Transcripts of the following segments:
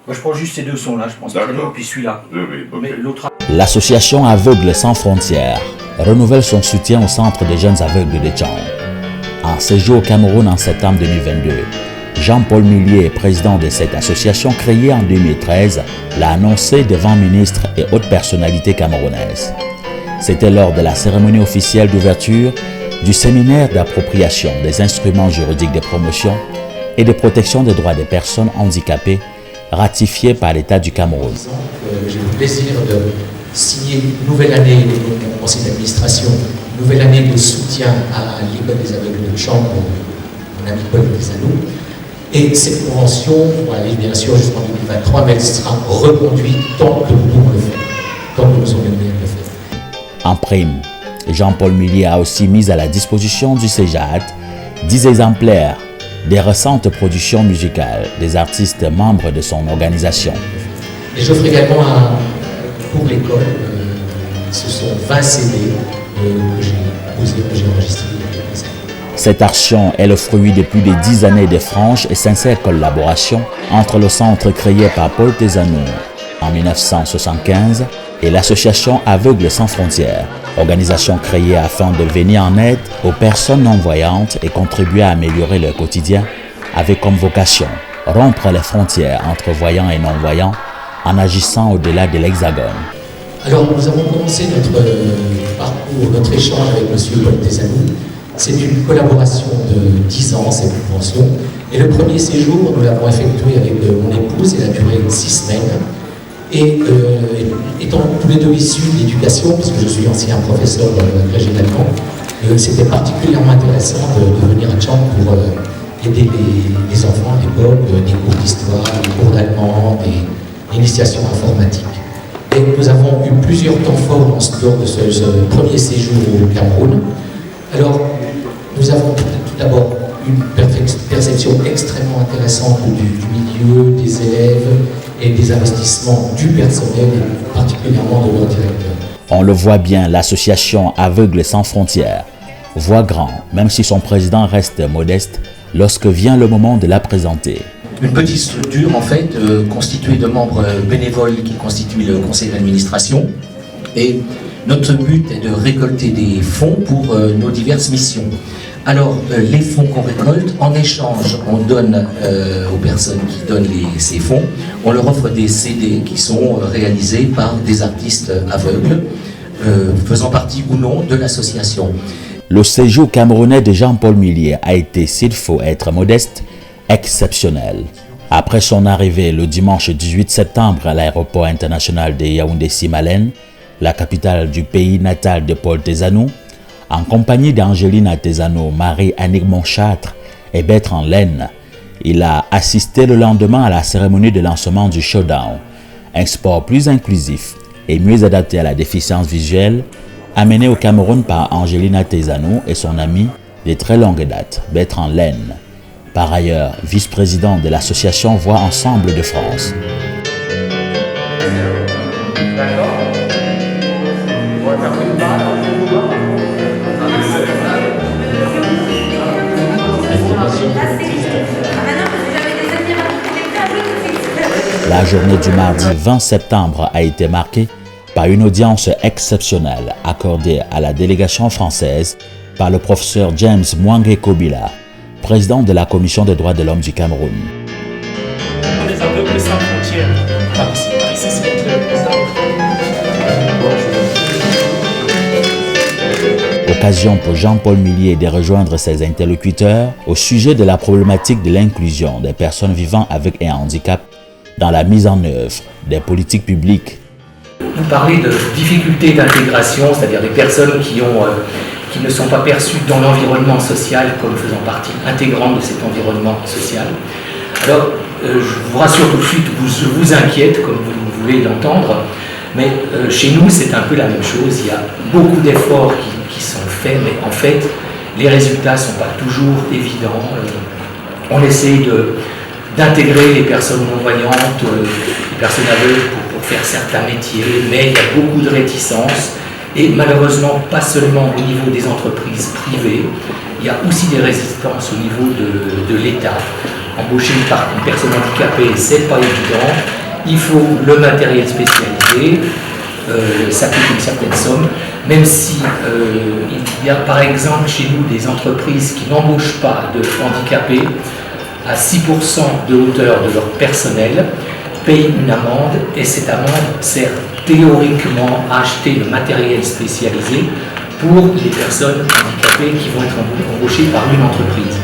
Moi, je prends juste ces deux sons-là, je pense. Piano, puis celui-là. Oui, okay. Mais l'autre... L'association Aveugles sans frontières renouvelle son soutien au Centre des jeunes aveugles de Tchang. En séjour au Cameroun en septembre 2022, Jean-Paul Millier, président de cette association créée en 2013, l'a annoncé devant ministres et autres personnalités camerounaises. C'était lors de la cérémonie officielle d'ouverture du séminaire d'appropriation des instruments juridiques de promotion et de protection des droits des personnes handicapées ratifié par l'État du Cameroun. J'ai le plaisir de signer une nouvelle année au conseil d'administration, une nouvelle année de soutien à l'École des aveugles de Tchang pour mon ami Paul Tezanou. Et cette convention va aller bien sûr jusqu'en 2023, mais elle sera reconduite tant que nous pouvons le faire, tant que nous aurons le moyen de le faire. En prime, Jean-Paul Millier a aussi mis à la disposition du CEJAD 10 exemplaires des récentes productions musicales des artistes membres de son organisation. Et j'offre également pour l'école, ce sont 20 CD que j'ai enregistrés. Cette action est le fruit de plus de 10 années de franches et sincères collaborations entre le centre créé par Paul Tezanou en 1975 et l'association Aveugles sans frontières, organisation créée afin de venir en aide aux personnes non-voyantes et contribuer à améliorer leur quotidien, avec comme vocation rompre les frontières entre voyants et non-voyants en agissant au-delà de l'Hexagone. Alors nous avons commencé notre parcours, notre échange avec M. Paul Tezanou. C'est une collaboration de 10 ans, cette convention. Et le premier séjour, nous l'avons effectué avec mon épouse, il a duré 6 semaines. Et étant tous les deux issus de l'éducation, parce que je suis ancien professeur régionalement, c'était particulièrement intéressant de venir à Tchang pour aider les enfants à l'époque, des cours d'histoire, des cours d'allemand, des initiations informatiques. Et nous avons eu plusieurs temps forts lors de ce premier séjour au Cameroun. Alors, nous avons tout d'abord une perception extrêmement intéressante du milieu, des élèves et des investissements du personnel et particulièrement de leur directeur. On le voit bien, l'association Aveugles sans frontières voit grand, même si son président reste modeste, lorsque vient le moment de la présenter. Une petite structure en fait constituée de membres bénévoles qui constituent le conseil d'administration, et notre but est de récolter des fonds pour nos diverses missions. Alors les fonds qu'on récolte, en échange on donne aux personnes qui donnent ces fonds, on leur offre des CD qui sont réalisés par des artistes aveugles faisant partie ou non de l'association. Le séjour camerounais de Jean-Paul Millier a été, s'il faut être modeste, exceptionnel. Après son arrivée le dimanche 18 septembre à l'aéroport international de Yaoundé-Simalène, la capitale du pays natal de Paul Tezanou, en compagnie d'Angelina Tezanou, Marie-Annick Montchâtre et Bertrand Laine, il a assisté le lendemain à la cérémonie de lancement du Showdown, un sport plus inclusif et mieux adapté à la déficience visuelle, amené au Cameroun par Angelina Tezanou et son ami de très longue date, Bertrand Laine, par ailleurs vice-président de l'association Voix Ensemble de France. La journée du mardi 20 septembre a été marquée par une audience exceptionnelle accordée à la délégation française par le professeur James Mwangi Kobila, président de la Commission des droits de l'homme du Cameroun. Les aveugles sans frontières. Occasion pour Jean-Paul Millier de rejoindre ses interlocuteurs au sujet de la problématique de l'inclusion des personnes vivant avec un handicap dans la mise en œuvre des politiques publiques. Vous parlez de difficultés d'intégration, c'est-à-dire des personnes qui ne sont pas perçues dans l'environnement social comme faisant partie intégrante de cet environnement social. Alors, je vous rassure tout de suite, je vous inquiète, comme vous voulez l'entendre, mais chez nous, c'est un peu la même chose. Il y a beaucoup d'efforts qui sont faits, mais en fait, les résultats ne sont pas toujours évidents. On essaie d'intégrer les personnes non-voyantes, les personnes aveugles pour faire certains métiers, mais il y a beaucoup de réticences. Et malheureusement, pas seulement au niveau des entreprises privées, il y a aussi des résistances au niveau de l'État. embaucher une personne handicapée, c'est pas évident. Il faut le matériel spécialisé, ça coûte une certaine somme, même si il y a par exemple chez nous des entreprises qui n'embauchent pas de handicapés à 6% de hauteur de leur personnel, payent une amende et cette amende sert théoriquement à acheter le matériel spécialisé pour les personnes handicapées qui vont être embauchées par une entreprise.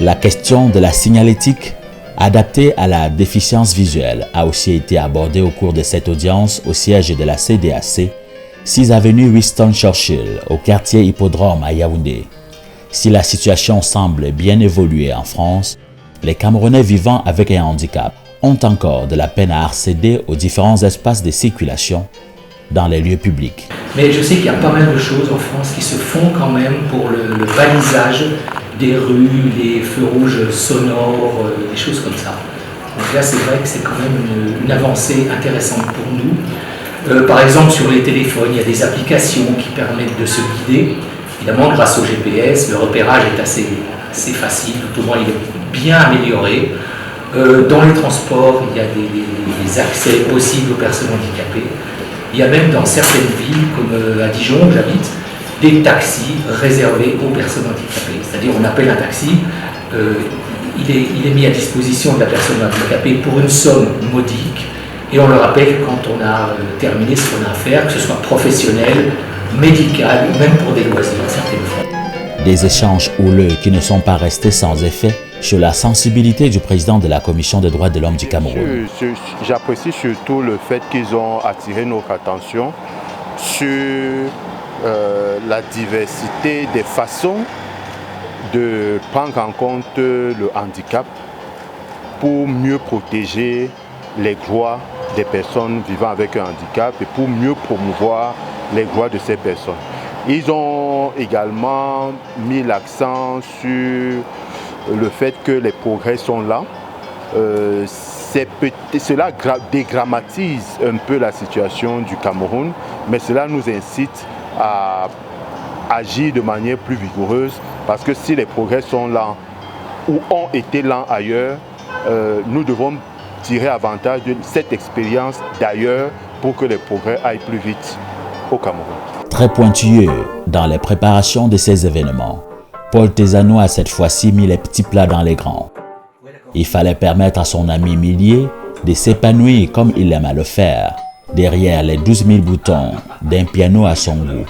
La question de la signalétique adaptée à la déficience visuelle a aussi été abordée au cours de cette audience au siège de la CDAC, 6 avenue Winston Churchill, au quartier Hippodrome à Yaoundé. Si la situation semble bien évoluer en France, les Camerounais vivant avec un handicap ont encore de la peine à accéder aux différents espaces de circulation dans les lieux publics. Mais je sais qu'il y a pas mal de choses en France qui se font quand même pour le balisage des rues, les feux rouges sonores, des choses comme ça. Donc là, c'est vrai que c'est quand même une avancée intéressante pour nous. Par exemple, sur les téléphones, il y a des applications qui permettent de se guider. Évidemment, grâce au GPS, le repérage est assez facile, tout au moins il est bien amélioré. Dans les transports, il y a des accès possibles aux personnes handicapées. Il y a même dans certaines villes, comme à Dijon où j'habite, des taxis réservés aux personnes handicapées. C'est-à-dire on appelle un taxi, il est mis à disposition de la personne handicapée pour une somme modique et on le rappelle quand on a terminé ce qu'on a à faire, que ce soit professionnel, médical ou même pour des loisirs certaines fois. Des échanges houleux qui ne sont pas restés sans effet sur la sensibilité du président de la Commission des droits de l'homme du Cameroun. J'apprécie surtout le fait qu'ils ont attiré notre attention sur la diversité des façons de prendre en compte le handicap pour mieux protéger les droits des personnes vivant avec un handicap et pour mieux promouvoir les droits de ces personnes. Ils ont également mis l'accent sur le fait que les progrès sont là. Cela dégrammatise un peu la situation du Cameroun, mais cela nous incite à agir de manière plus vigoureuse parce que si les progrès sont lents ou ont été lents ailleurs, nous devons tirer avantage de cette expérience d'ailleurs pour que les progrès aillent plus vite au Cameroun. Très pointilleux dans les préparations de ces événements, Paul Tezano a cette fois-ci mis les petits plats dans les grands. Il fallait permettre à son ami Millier de s'épanouir comme il aime à le faire, derrière les 12 000 boutons d'un piano à son goût.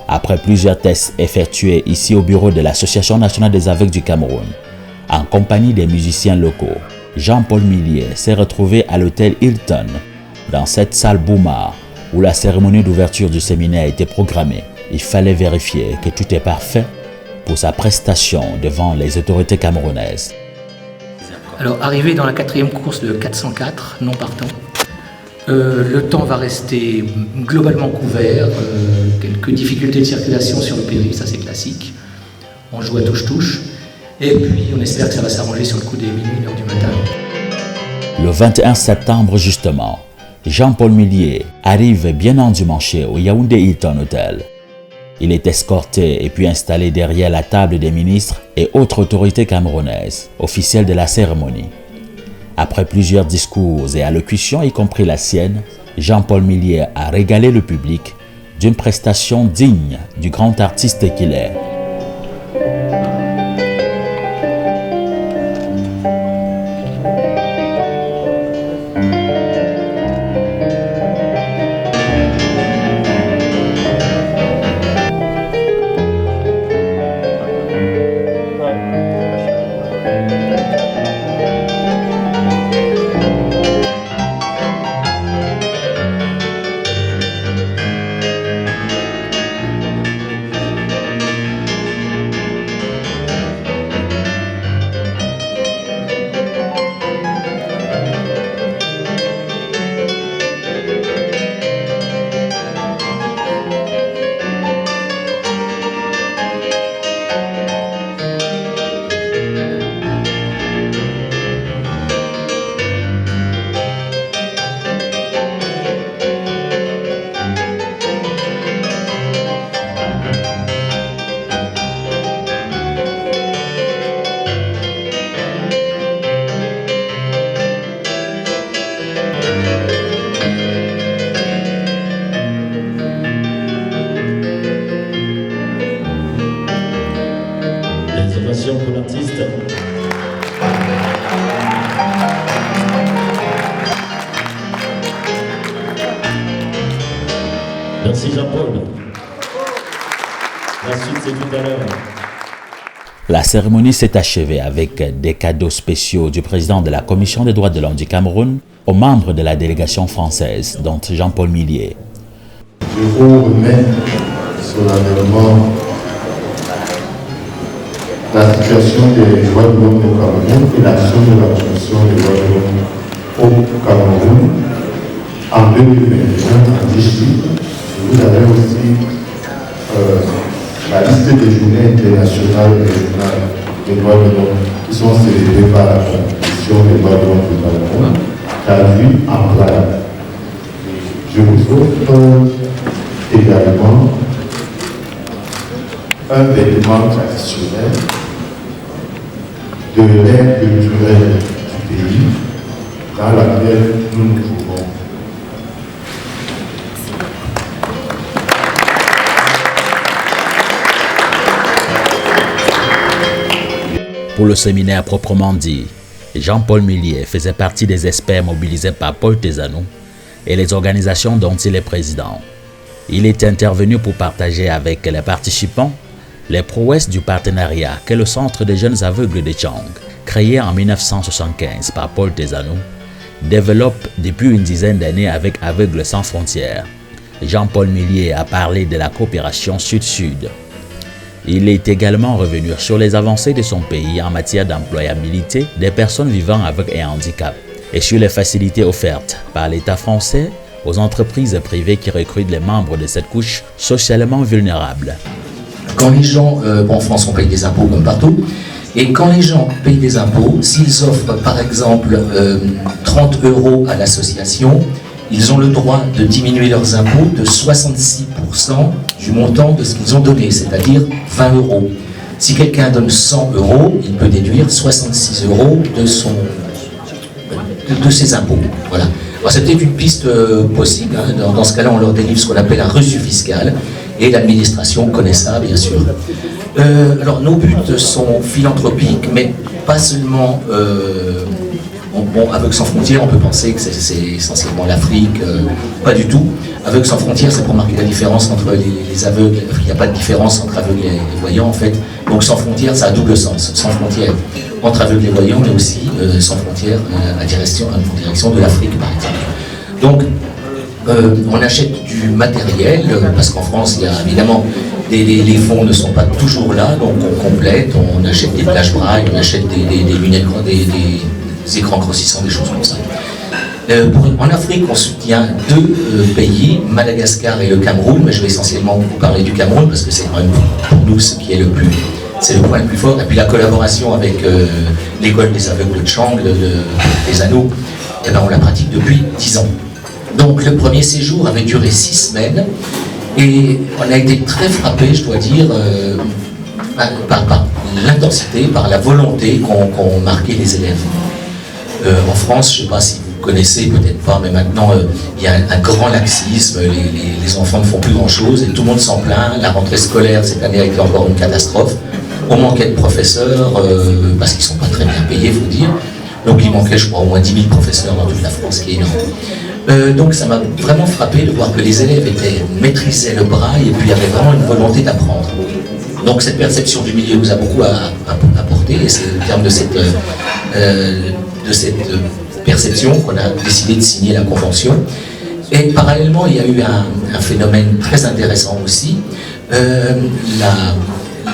Après plusieurs tests effectués ici au bureau de l'Association nationale des aveugles du Cameroun, en compagnie des musiciens locaux, Jean-Paul Millier s'est retrouvé à l'hôtel Hilton, dans cette salle Bouma, où la cérémonie d'ouverture du séminaire était programmée. Il fallait vérifier que tout est parfait pour sa prestation devant les autorités camerounaises. Alors, arrivé dans la 4e course de 404, non partant, le temps va rester globalement couvert, quelques difficultés de circulation sur le péri, ça c'est classique. On joue à touche-touche, et puis on espère que ça va s'arranger sur le coup des minuit, 1h du matin. Le 21 septembre justement, Jean-Paul Millier arrive bien endimanché au Yaoundé Hilton Hotel. Il est escorté et puis installé derrière la table des ministres et autres autorités camerounaises, officielles de la cérémonie. Après plusieurs discours et allocutions, y compris la sienne, Jean-Paul Millier a régalé le public d'une prestation digne du grand artiste qu'il est. Merci Jean-Paul. La suite, c'est tout à l'heure. La cérémonie s'est achevée avec des cadeaux spéciaux du président de la Commission des droits de l'homme du Cameroun aux membres de la délégation française, dont Jean-Paul Millier. Je vous remets solennellement la situation des droits de l'homme au Cameroun et l'action de la Commission des droits de l'homme au Cameroun en 2021 en 10 chiffres. Vous avez aussi la liste des journées internationales et régionales des droits de l'homme qui sont célébrées par la Commission des droits de l'homme du Cameroun, traduit en Prague. Je vous offre également un vêtement traditionnel de l'ère culturelle du pays dans laquelle nous nous trouvons. Pour le séminaire proprement dit, Jean-Paul Millier faisait partie des experts mobilisés par Paul Tezanou et les organisations dont il est président. Il est intervenu pour partager avec les participants les prouesses du partenariat que le Centre des jeunes aveugles de Tchang, créé en 1975 par Paul Tezanou, développe depuis une dizaine d'années avec Aveugles sans frontières. Jean-Paul Millier a parlé de la coopération sud-sud. Il est également revenu sur les avancées de son pays en matière d'employabilité des personnes vivant avec un handicap et sur les facilités offertes par l'État français aux entreprises privées qui recrutent les membres de cette couche socialement vulnérable. Quand les gens, en France, on paye des impôts comme partout, et quand les gens payent des impôts, s'ils offrent par exemple 30 € à l'association, ils ont le droit de diminuer leurs impôts de 66% du montant de ce qu'ils ont donné, c'est-à-dire 20 €. Si quelqu'un donne 100 €, il peut déduire 66 € de ses impôts. Voilà. C'est peut-être une piste possible. Hein. Dans ce cas-là, on leur délivre ce qu'on appelle un reçu fiscal, et l'administration connaît ça, bien sûr. Alors, nos buts sont philanthropiques, mais pas seulement... Aveugles sans frontières, on peut penser que c'est essentiellement l'Afrique, pas du tout. Aveugles sans frontières, c'est pour marquer la différence entre les aveugles. Il n'y a pas de différence entre aveugles et voyants en fait. Donc sans frontières, ça a double sens. Sans frontières entre aveugles et voyants, mais aussi sans frontières en direction de l'Afrique par exemple. Donc on achète du matériel, parce qu'en France, il y a évidemment les fonds ne sont pas toujours là, donc on complète, on achète des plages braille, on achète des lunettes, des écrans grossissants, des choses comme ça. En Afrique, on soutient deux pays, Madagascar et le Cameroun, mais je vais essentiellement vous parler du Cameroun parce que c'est quand même pour nous ce qui est le point le plus fort. Et puis la collaboration avec l'école des aveugles de Tchang, des Anneaux, on la pratique depuis 10 ans. Donc le premier séjour avait duré 6 semaines et on a été très frappés, je dois dire, par l'intensité, par la volonté qu'ont marqué les élèves. En France, je ne sais pas si vous connaissez, peut-être pas, mais maintenant il y a un grand laxisme, les enfants ne font plus grand-chose et tout le monde s'en plaint. La rentrée scolaire cette année a été encore une catastrophe. On manquait de professeurs, parce qu'ils ne sont pas très bien payés, il faut dire. Donc il manquait, je crois, au moins 10 000 professeurs dans toute la France, ce qui est énorme. Donc ça m'a vraiment frappé de voir que les élèves maîtrisaient le braille et puis il y avait vraiment une volonté d'apprendre. Donc cette perception du milieu nous a beaucoup apporté et c'est au terme de cette perception qu'on a décidé de signer la convention. Et parallèlement, il y a eu un phénomène très intéressant aussi.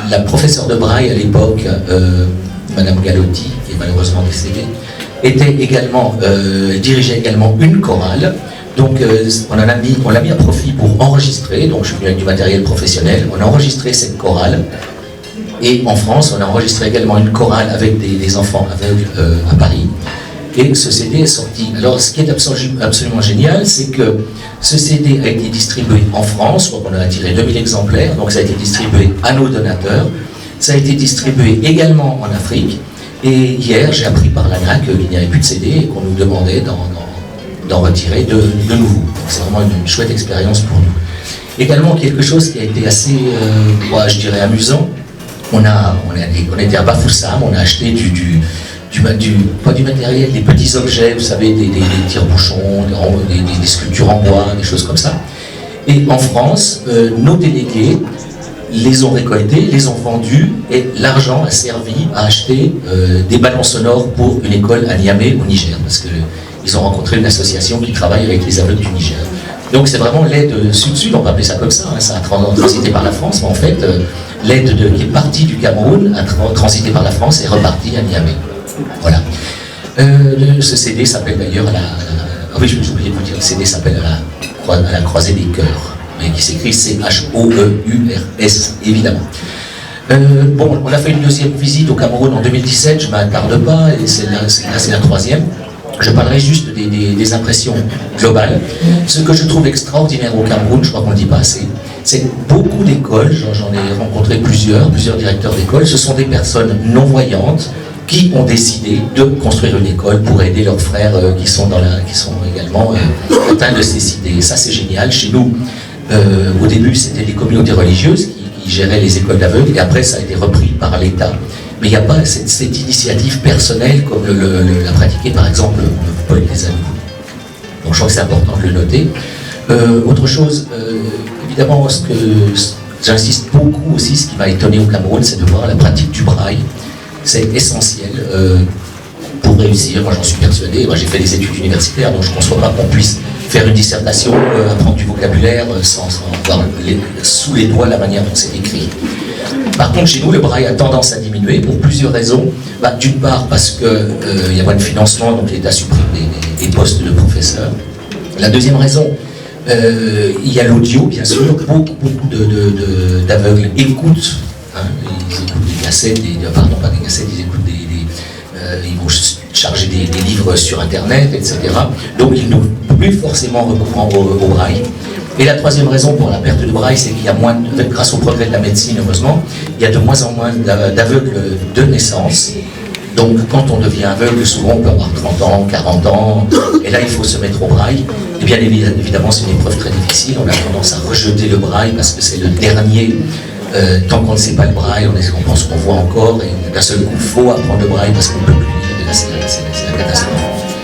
La professeure de braille à l'époque, Madame Galotti, qui est malheureusement décédée, dirigeait également une chorale. Donc on l'a mis à profit pour enregistrer, donc je suis venu avec du matériel professionnel, on a enregistré cette chorale. Et en France, on a enregistré également une chorale avec des enfants aveugles à Paris. Et ce CD est sorti. Alors, ce qui est absolument génial, c'est que ce CD a été distribué en France, donc on en a tiré 2000 exemplaires, donc ça a été distribué à nos donateurs. Ça a été distribué également en Afrique. Et hier, j'ai appris par l'ANAC qu'il n'y avait plus de CD et qu'on nous demandait d'en retirer de nouveau. C'est vraiment une chouette expérience pour nous. Également, quelque chose qui a été assez, je dirais, amusant. On était à Bafoussam, on a acheté pas du matériel, des petits objets, vous savez, des tire-bouchons, des sculptures en bois, des choses comme ça. Et en France, nos délégués les ont récoltés, les ont vendus, et l'argent a servi à acheter des ballons sonores pour une école à Niamey, au Niger, parce qu'ils ont rencontré une association qui travaille avec les aveugles du Niger. Donc c'est vraiment l'aide sud-sud, on va appeler ça comme ça, hein, ça a transité par la France, mais en fait, l'aide qui est partie du Cameroun a transité par la France et repartie à Niamey. Voilà. Ce CD s'appelle d'ailleurs ah oui, j'ai oublié de vous dire, le CD s'appelle à la croisée des cœurs, mais qui s'écrit C-H-O-E-U-R-S, évidemment. Bon, on a fait une deuxième visite au Cameroun en 2017, je ne m'attarde pas, et c'est la troisième. Je parlerai juste des impressions globales. Ce que je trouve extraordinaire au Cameroun, je crois qu'on ne le dit pas assez, c'est que beaucoup d'écoles, j'en ai rencontré plusieurs directeurs d'écoles, ce sont des personnes non-voyantes qui ont décidé de construire une école pour aider leurs frères qui sont également atteints de cécité. Et ça, c'est génial. Chez nous, au début, c'était les communautés religieuses qui géraient les écoles d'aveugles, et après, ça a été repris par l'État. Mais il n'y a pas cette initiative personnelle comme l'a pratiqué, par exemple, Paul Desanou. Donc, je crois que c'est important de le noter. Autre chose, évidemment, ce que j'insiste beaucoup aussi, ce qui m'a étonné au Cameroun, c'est de voir la pratique du braille. C'est essentiel pour réussir. Moi, j'en suis persuadé. Moi, j'ai fait des études universitaires, donc je ne conçois pas qu'on puisse faire une dissertation, apprendre du vocabulaire sans avoir sous les doigts la manière dont c'est écrit. Par contre, chez nous, le braille a tendance à diminuer pour plusieurs raisons. D'une part, parce qu'il y a moins de financement, donc l'État supprime des postes de professeurs. La deuxième raison, il y a l'audio, bien sûr. Beaucoup d'aveugles écoutent. Ils écoutent des cassettes, pardon, pas des cassettes, ils écoutent ils vont charger des livres sur Internet, etc. Donc ils n'ont plus forcément recours au braille. Et la troisième raison pour la perte de braille, c'est qu'il y a moins, grâce au progrès de la médecine, heureusement, il y a de moins en moins d'aveugles de naissance. Donc quand on devient aveugle, souvent on peut avoir 30 ans, 40 ans, et là il faut se mettre au braille. Et bien évidemment, c'est une épreuve très difficile, on a tendance à rejeter le braille parce que c'est le dernier. Tant qu'on ne sait pas le braille, on pense qu'on voit encore, et d'un seul coup, il faut apprendre le braille parce qu'on ne peut plus lire, et là c'est la catastrophe.